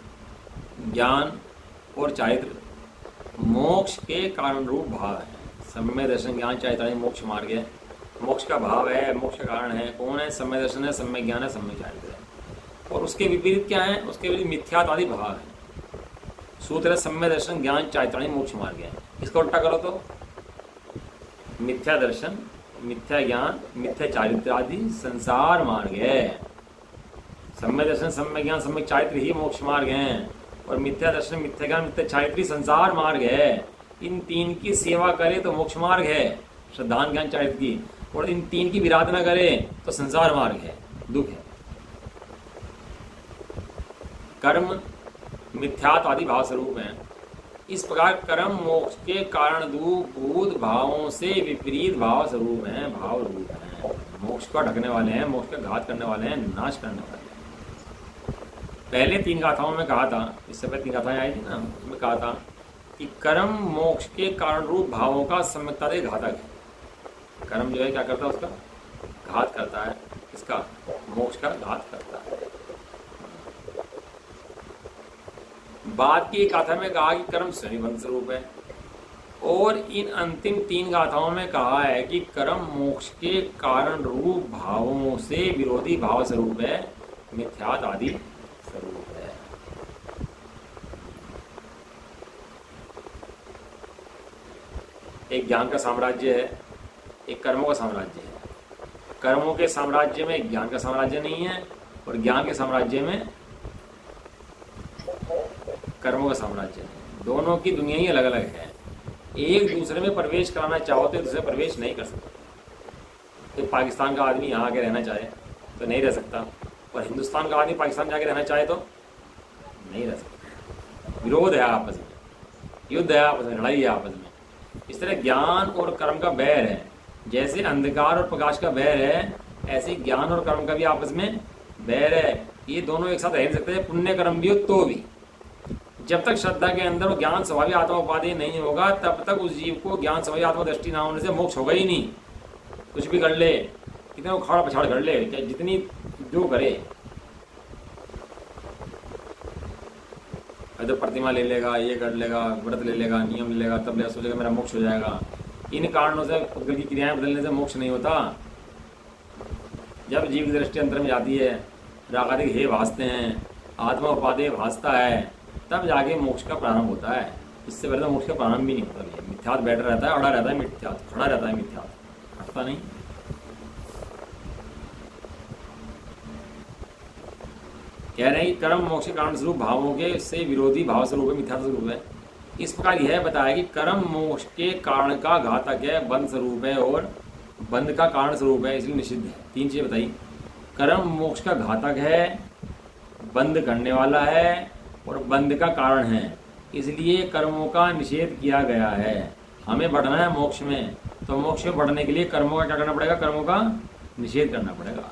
ज्ञान और चारित्र मोक्ष के कारण रूप भाव है। सम्यक दर्शन, ज्ञान, चारित्र मोक्ष मार्ग है। मोक्ष का भाव है, मोक्ष का कारण है। कौन है? सम्यक दर्शन है, सम्यक ज्ञान है, सम्यक चारित्र है। और उसके विपरीत क्या है? उसके विपरीत मिथ्यात्वादी भाव है। सूत्र है सम्यक दर्शन, ज्ञान, चारित्र मोक्ष मार्ग है। इसको उल्टा करो तो मिथ्या दर्शन, मिथ्या ज्ञान, मिथ्या चारित्र आदि संसार मार्ग है। सम्यक दर्शन, सम्यक ज्ञान, सम्यक चारित्र ही मोक्ष मार्ग हैं। और मिथ्या दर्शन, मिथ्या ज्ञान, मिथ्या चारित्र संसार मार्ग है। इन तीन की सेवा करे तो मोक्ष मार्ग है, श्रद्धान ज्ञान चारित्र की। और इन तीन की विराधना करे तो संसार मार्ग है, दुख है। कर्म मिथ्यात्व आदि भाव स्वरूप है। इस प्रकार कर्म मोक्ष के कारण भूत भावों से विपरीत भाव स्वरूप हैं, भाव रूप हैं। मोक्ष को ढकने वाले हैं, मोक्ष का घात करने वाले हैं, नाश करने वाले हैं। पहले 3 गाथाओं में कहा था, इससे पहले 3 गाथाएं आई थी ना, उसमें कहा था कि कर्म मोक्ष के कारण रूप भावों का सम्यकता से घातक है। कर्म जो है क्या करता है, उसका घात करता है। इसका मोक्ष का घात करता है। बाद की गाथा में कहा कि कर्म स्वनिबंध स्वरूप है। और इन अंतिम 3 गाथाओं में कहा है कि कर्म मोक्ष के कारण रूप भावों से विरोधी भाव स्वरूप है, मिथ्यात्व आदि स्वरूप है। एक ज्ञान का साम्राज्य है, एक कर्मों का साम्राज्य है। कर्मों के साम्राज्य में ज्ञान का साम्राज्य नहीं है, और ज्ञान के साम्राज्य में कर्मों का साम्राज्य है। दोनों की दुनिया ही अलग अलग है। एक दूसरे में प्रवेश कराना चाहो तो दूसरे प्रवेश नहीं कर सकते। तो पाकिस्तान का आदमी यहाँ आके रहना चाहे तो नहीं रह सकता, और हिंदुस्तान का आदमी पाकिस्तान जाके रहना चाहे तो नहीं रह सकता। विरोध है आपस में, युद्ध है आपस में, लड़ाई है आपस में। इस तरह ज्ञान और कर्म का बैर है। जैसे अंधकार और प्रकाश का बैर है, ऐसे ज्ञान और कर्म का भी आपस में बैर है। ये दोनों एक साथ रह नहीं सकते, पुण्य कर्म भी हो तो भी। जब तक श्रद्धा के अंदर वो ज्ञान स्वभावी आत्मा उपाधि नहीं होगा, तब तक उस जीव को ज्ञान स्वभावी आत्मा दृष्टि ना होने से मोक्ष होगा ही नहीं। कुछ भी कर ले, कितने उखाड़ पछाड़ कर ले, क्या जितनी जो करे, तो प्रतिमा ले लेगा, ये कर लेगा, व्रत ले लेगा, नियम ले लेगा, तब ले सोचेगा मेरा मोक्ष हो जाएगा। इन कारणों से पुद्गल की क्रियाएं बदलने से मोक्ष नहीं होता। जब जीव की दृष्टि अंतर में जाती है, रागादिक हे भासते हैं, आत्मा उपादेय भासता है, तब जाके मोक्ष का प्रारंभ होता है। इससे पहले तो मोक्ष का प्रारंभ भी नहीं होता। मिथ्यात्व बैठा रहता है, अड़ा रहता है, मिथ्यात्व खड़ा रहता है, मिथ्यात्व हटता नहीं। कह रहे हैं कि कर्म मोक्ष के कारण स्वरूप भावों के से विरोधी भाव स्वरूप है, मिथ्यात्व स्वरूप है। इस प्रकार यह बताया कि कर्म मोक्ष के कारण का घातक है, बंध स्वरूप है, और बंध का कारण स्वरूप है, इसलिए निषिद्ध है। 3 चीजें बताई। कर्म मोक्ष का घातक है, बंध करने वाला है, और बंध का कारण है, इसलिए कर्मों का निषेध किया गया है। हमें बढ़ना है मोक्ष में, तो मोक्ष में बढ़ने के लिए कर्मों का क्या करना पड़ेगा, कर्मों का निषेध करना पड़ेगा।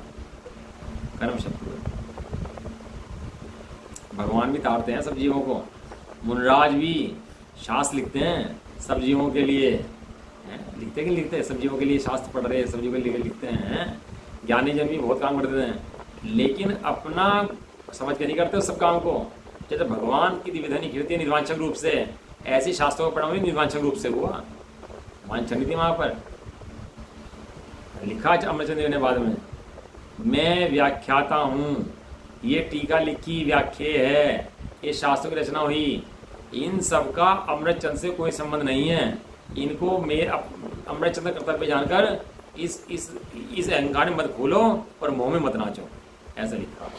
कर्म शत्रु है। भगवान भी तारते हैं सब जीवों को, मुनराज भी शास्त्र लिखते हैं सब जीवों के लिए। लिखते कि लिखते हैं सब जीवों के लिए, शास्त्र पढ़ रहे सब जीवों के लिए लिखते हैं। ज्ञानी जन भी बहुत काम करते हैं, लेकिन अपना समझ के नहीं करते उस सब काम को। जैसे भगवान की दिव्यधनी कीर्ति निर्वांछक रूप से, ऐसी शास्त्रों को पढ़ा हुई निर्वांछक रूप से हुआ, वांछन नहीं थी वहां पर। लिखा अमरचंद्र ने बाद में, मैं व्याख्याता हूँ, ये टीका लिखी व्याख्या है, ये शास्त्रों की रचना हुई। इन सब का अमृतचंद से कोई संबंध नहीं है। इनको मेरे अमृतचंद कर्तव्य जानकर इस अहंकार में मत खोलो और मोह में मत नाचो। ऐसा लिखा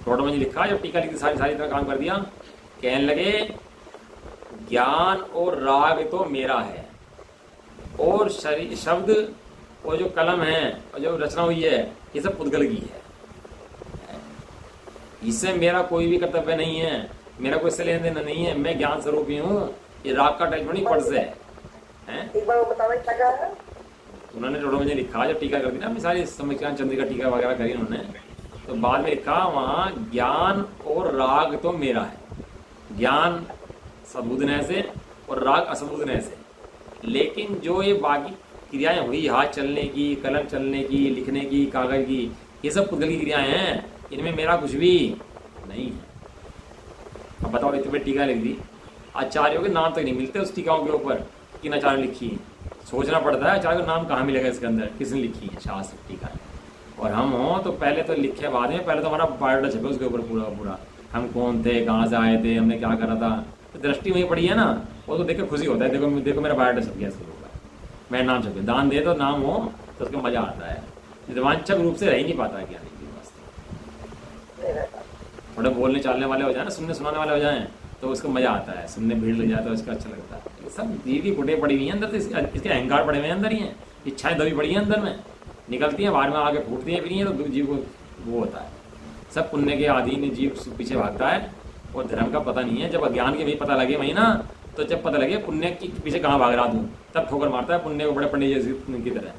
टोटो में लिखा। जब टीका लिखी सारी तरह काम कर दिया, कहने लगे ज्ञान और राग तो मेरा है, और शरीर शब्द और जो कलम है और जो रचना हुई है ये सब पुद्गल की है। इससे मेरा कोई भी कर्तव्य नहीं है, मेरा कोई से लेन देन नहीं है। मैं ज्ञान स्वरूप ही हूँ। ये राग का टाइप नहीं पढ़ से है। एक बार वो बताना क्या है। उन्होंने टोटो में लिखा, जब टीका कर दी ना अपनी सारी समीक्षा चंद्रिका टीका वगैरह करी उन्होंने, तो बाद में लिखा वहाँ ज्ञान और राग तो मेरा है। ज्ञान सद्बुद्धि से और राग असद्बुद्धि से। लेकिन जो ये बाकी क्रियाएं हुई, हाथ चलने की, कलम चलने की, लिखने की, कागज की, ये सब पुद्गल की क्रियाएं हैं। इनमें मेरा कुछ भी नहीं है। अब बताओ, इतने टीका लिख दी, आचार्यों के नाम तक नहीं मिलते उस टीकाओं के ऊपर, किन आचार्य लिखी है। सोचना पड़ता है आचार्य का नाम कहाँ मिलेगा इसके अंदर, किसने लिखी है शास्त्र टीका है। और हम हो तो पहले तो लिखे, बाद में पहले तो हमारा बायोडाटा छपे उसके ऊपर पूरा हम कौन थे, कहाँ से आए थे, हमने क्या करा था। तो दृष्टि वहीं पड़ी है ना, वो तो देख के खुशी होता है। देखो मेरा बायोडाटा छप गया इसके ऊपर, मेरा नाम छप गया। दान दे तो नाम हो तो उसका मजा आता है। निर्वांछक रूप से रह ही नहीं पाता ज्ञानी के वास्ते। नहीं रहता। थोड़े बोलने चालने वाले हो जाए ना, सुनने सुनाने वाले हो जाएं, तो उसको मजा आता है, सुनने भीड़ लग जाए तो उसका अच्छा लगता है। ये सब जीव की गुटें पड़ी हुई हैं अंदर, तो इसके अहंकार पड़े हुए हैं अंदर ही हैं, इच्छाएं दबी पड़ी हैं अंदर में, निकलती हैं बाहर में आके फूटती हैं, फिर ये तो जीव को वो होता है। सब पुण्य के अधीन जीव पीछे भागता है और धर्म का पता नहीं है। जब अज्ञान के भी पता लगे वही ना, तो जब पता लगे पुण्य की पीछे कहाँ भाग रहा तू, तब ठोकर मारता है पुण्य को, बड़े पंडित जैसे की तरह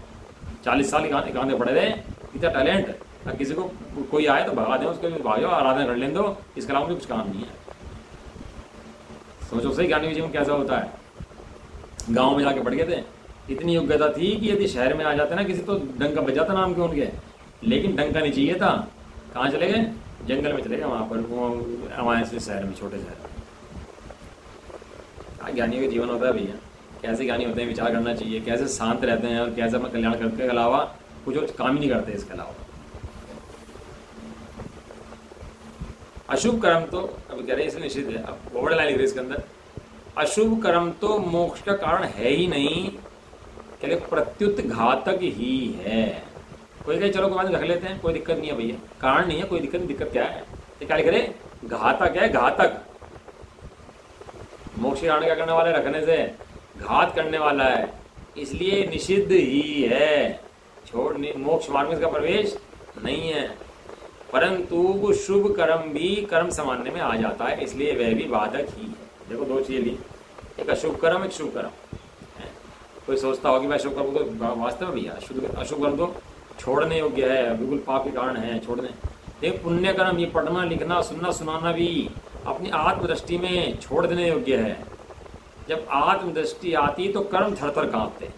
40 साल गांधे पड़े रहे, इतना टैलेंट, और किसी को कोई आए तो भगा दें, उसको भागो आराधना कर लें दो, इसके अलावा मुझे कुछ काम नहीं है। सोचो सही ज्ञानी जीवन कैसा होता है। गांव में जाके पड़ गए थे, इतनी योग्यता थी कि यदि शहर में आ जाते ना किसी तो डंका बज जाता नाम के उनके, लेकिन डंका नहीं चाहिए था। कहाँ चले गए? जंगल में चले गए, वहां पर वो हमारे से शहर में, छोटे शहर में। ज्ञानियों का जीवन होता है भैया, कैसे ज्ञानी होते हैं, विचार करना चाहिए, कैसे शांत रहते हैं और कैसे अपना कल्याण करने के अलावा कुछ और काम ही नहीं करते इसके अलावा। अशुभ कर्म तो अब कह रहे इसमें निश्चित है, अब बड़ा लाइन लिख रहे इसके अंदर, अशुभ कर्म तो मोक्ष का कारण है ही नहीं, कह रहे प्रत्युत घातक ही है। कोई कहे चलो कोई रख लेते हैं, कोई दिक्कत नहीं है भैया, कारण नहीं है, कोई दिक्कत नहीं। दिक्कत क्या है? तो क्या लिख रहे? घातक है, घातक। मोक्ष कारण क्या करने वाला है? रखने से घात करने वाला है, इसलिए निषिद्ध ही है, छोड़ मोक्ष मार्ग में इसका प्रवेश नहीं है। परंतु शुभ कर्म भी कर्म समान्य में आ जाता है, इसलिए वह भी बाधक ही है। देखो दो चीजें ली, एक अशुभ कर्म, एक शुभ कर्म। कोई सोचता होगा कि भाई अशुभ कर्म तो वास्तव में भैया अशुभ कर्म तो छोड़ने योग्य है, बिल्कुल पाप के कारण है छोड़ने। एक पुण्य कर्म, ये पढ़ना लिखना सुनना सुनाना भी अपनी आत्मदृष्टि में छोड़ देने योग्य है। जब आत्मदृष्टि आती तो कर्म थरथर कांपते,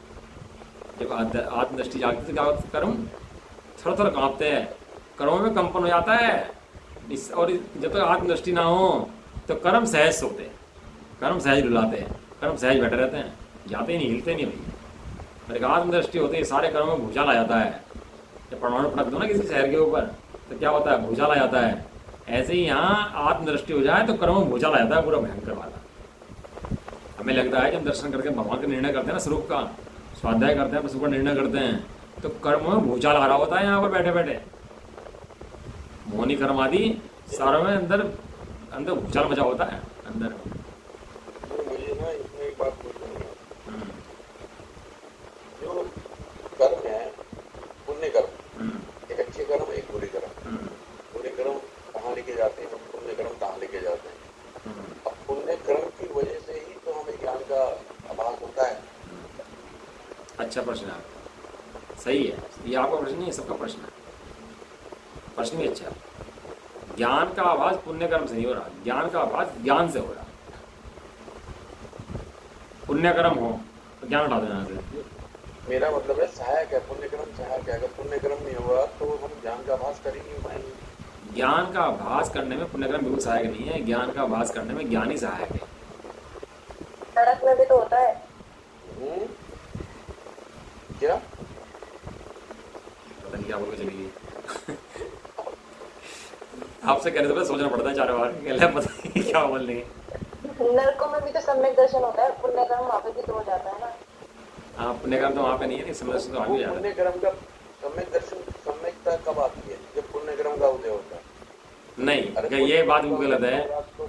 जब आत्मदृष्टि जागती तो कर्म थरथर कांपते हैं, कर्मों में कंपन हो जाता है। और जब तक आत्मदृष्टि ना हो तो कर्म सहज सोते हैं, कर्म सहज डुलाते हैं, कर्म सहज बैठे रहते हैं, जाते ही नहीं, हिलते नहीं भैया। और एक आत्मदृष्टि होती है, सारे कर्मों में भूचाल आ जाता है। जब परमाणु पटक दो ना किसी शहर के ऊपर तो क्या होता है? भूचाल आ जाता है। ऐसे ही यहाँ आत्मदृष्टि हो जाए तो कर्मों में भूचाल आ जाता है, पूरा भयंकर वाला। हमें लगता है जब दर्शन करके भगवान का निर्णय करते हैं ना, स्वरूप का स्वाध्याय करते हैं, स्वरूप का निर्णय करते हैं, तो कर्म में भूचाल आ रहा होता है यहाँ पर बैठे बैठे। मोहनी कर्म आदि सारों में अंदर अंदर भूचाल मचा होता है अंदर। मुझे ना इसमें एक बात पूछनी है, जो कर्म है पुण्य कर्म, एक अच्छे कर्म एक बुरे कर्म। बुरे कर्म कहाँ लेके जाते हैं, पुण्य कर्म कहाँ लेके जाते हैं? अब पुण्य कर्म की वजह से ही तो हमें ज्ञान का आभास होता है। अच्छा प्रश्न है, सही है, ये आपका प्रश्न नहीं है, सबका प्रश्न है, प्रश्न भी अच्छा है। ज्ञान का आभास पुण्य कर्म से नहीं हो रहा, ज्ञान का आभास ज्ञान से हो रहा। पुण्य कर्म हो तो ज्ञान उठा देना से। मेरा मतलब है सहायक है, पुण्य कर्म सहायक है। अगर पुण्य कर्म नहीं होगा तो हम ज्ञान का आभास कर ही नहीं पाएंगे। ज्ञान का आभास करने में पुण्य कर्म बिल्कुल सहायक नहीं है, ज्ञान का आभास करने में ज्ञान ही सहायक है। सड़क में भी तो होता है। क्या पता नहीं क्या बोल के चली गई। आपसे कहने से पहले सोचना पड़ता है 4 बार, पता नहीं क्या बोल देंगे। नरकों में भी तो सम्यक दर्शन होता है, पुण्य कर्म वहाँ पे भी तो हो जाता है ना। हाँ, पुण्य कर्म तो वहाँ पे नहीं है, सम्यक दर्शन तो वहाँ भी जाता है। पुण्य कर्म का सम्यक दर्शन सम्यकता कब आती है? जब पुण्य कर्म का उदय होता है। नहीं, ये बात बिल्कुल गलत है,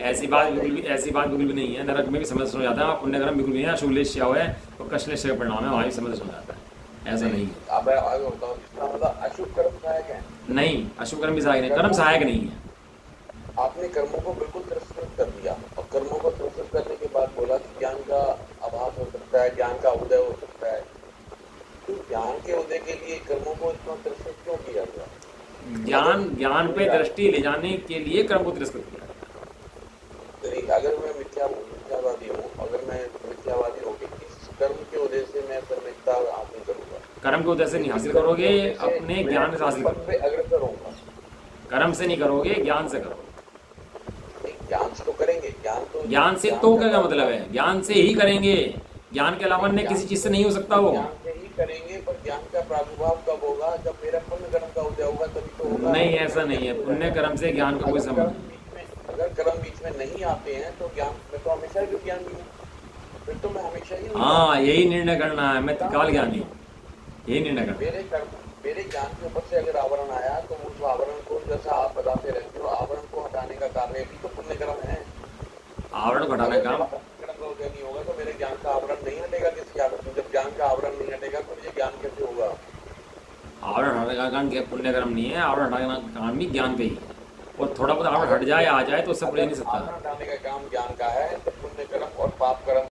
ऐसी बात बिल्कुल भी नहीं है। नरक में भी समझ हो जाता है, पुण्य कर्म बिल्कुल नहीं है। अशुभलेश क्या हुआ है और कशलेश का परिणाम है, वहाँ भी समझ हो जाता है, ऐसा नहीं है। अब आगे बताओ, इसका मतलब अशुभ कर्म सहायक है? नहीं, अशुभ कर्म भी सहायक नहीं, कर्म सहायक नहीं है। आपने कर्मों को बिल्कुल तिरस्कृत कर दिया और कर्मों को तिरस्कृत करने के बाद बोला कि ज्ञान का आभास हो सकता है, ज्ञान का उदय हो सकता है। तो ज्ञान के उदय के लिए कर्मों को इतना तिरस्कृत क्यों किया गया? ज्ञान पे दृष्टि ले जाने के लिए कर्म को तिरस्कृत किया। अगर मैं मिथ्यावादी हूँ, अगर मैं मिथ्यावादी हूँ कि इस कर्म के उदय से मैं सम्यकता हासिल करूंगा, कर्म के उदय से नहीं हासिल करोगे, अपने ज्ञान से हासिल करोगे। अग्रसर होऊंगा, कर्म से नहीं करोगे, ज्ञान से करोगे। ज्ञान से तो करेंगे, ज्ञान से तो क्या मतलब है? ज्ञान से ही करेंगे, ज्ञान के अलावा अन्य किसी चीज से नहीं हो सकता वो। ज्ञान से ही करेंगे, पर ज्ञान का प्रादुर्भाव कब होगा? जब मेरा पुण्य कर्म का उदय होगा तभी तो होगा। नहीं, ऐसा नहीं है, पुण्य कर्म से ज्ञान का कोई संबंध नहीं। अगर कर्म बीच में नहीं आते हैं तो ज्ञान में तो हमेशा ही ज्ञान भी है, फिर तो मैं हमेशा ही। हाँ, यही निर्णय करना है, मैं त्रिकाल ज्ञानी हूँ, यही निर्णय करना। मेरे ज्ञान के ऊपर से अगर आवरण आया तो उस आवरण को, जैसा आप बताते रहते हो, आवरण को हटाने का कार्य भी तो पुण्य कर्म है। आवरण को हटाने का काम नहीं होगा तो मेरे ज्ञान का आवरण नहीं हटेगा किसी आवरण। जब ज्ञान का आवरण नहीं हटेगा तो मुझे ज्ञान कैसे होगा? आवरण हटाने का काम पुण्य कर्म नहीं है, आवरण हटाने का काम भी ज्ञान का ही है। और थोड़ा बहुत आवरण हट जाए आ जाए तो उससे पुण्य नहीं सकता। आवरण हटाने का काम ज्ञान का है, तो पुण्य कर्म और पाप कर्म